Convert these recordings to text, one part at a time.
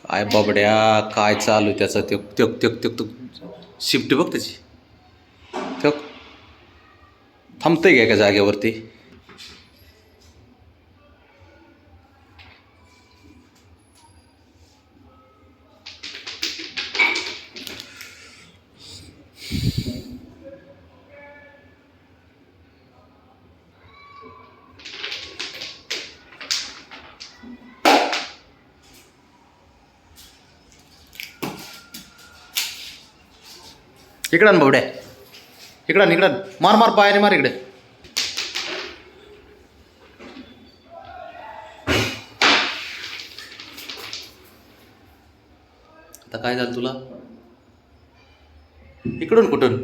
काय बाबड्या, काय चालू आहे त्याचं? ते त्योक त्योक त्योक त्योक शिफ्ट बघ त्याची. त्योक थांबतंय काय का जागेवरती? इकडं ना बाबड्या, इकडं इकडं मार मार पायाने मार इकडे. आता काय झालं तुला? इकडून कुठून?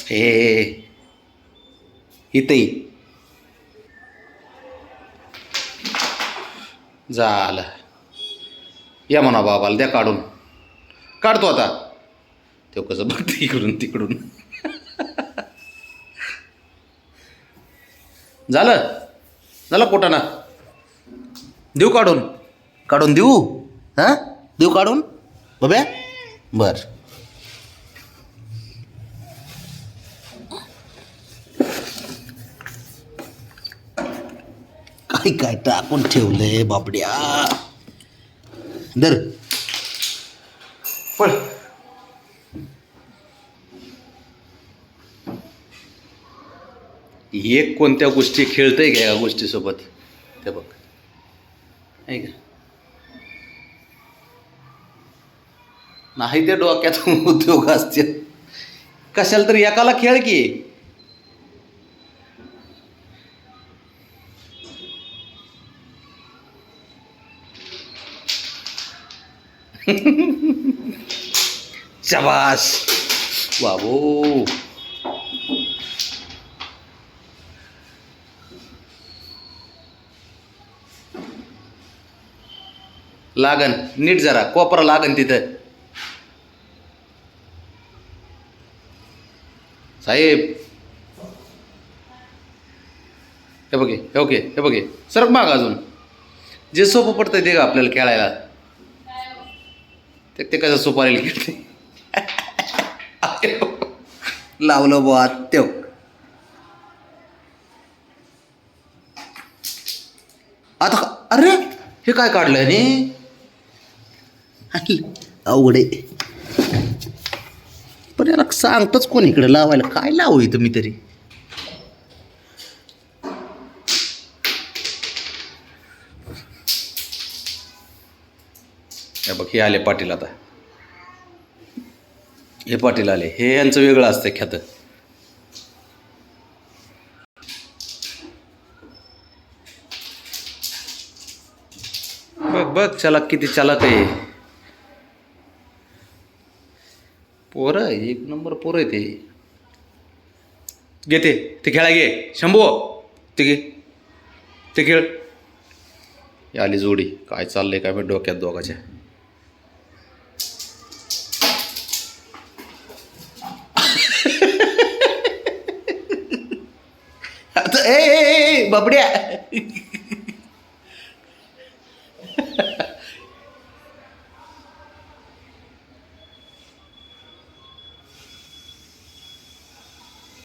हे इथंही झालं. या म्हणा बाबाला, द्या काढून. काढतो आता. तो कसं बघते इकडून तिकडून. झालं झालं कोटाना. देऊ काढून? काढून देऊ? हां, देऊ काढून बब्या? बर. काय काय टाकून ठेवलंय बाबड्या. दर पळ. एक कोणत्या गोष्टी खेळतंय का या गोष्टीसोबत? ते बघ, आहे का नाही? ते डोक्यात उद्योग असतील. कशाला तरी एकाला खेळ की. शाबास बाबू. लागन नीट, जरा कोपरा लागन तिथं. साहेब हे बघे, हे ओके, हे बघे. सरक माग अजून. जे सोपं पडतंय ते का आपल्याला खेळायला? ते कसं सोपारेल खेळते. लावलं बुवा त्यो. आता अरे हे काय काढलंय नी? अवघडे. पण याला सांगतोच कोण इकडे लावायला? काय लावू इथं मी तरी? हे बघ, हे आले पाटील. आता हे पाटील आले. हे यांचं वेगळं असतं ख्यात. बघ बघ चलाक, किती चलाक आहे. पोरं एक नंबर पोरं आहे ते. घेते ते खेळा, घे शंभू. ते घे, ते खेळ. ही आली जोडी. काय चाललंय काय मी डोक्यात दोघाच्या. आता ए बाबड्या.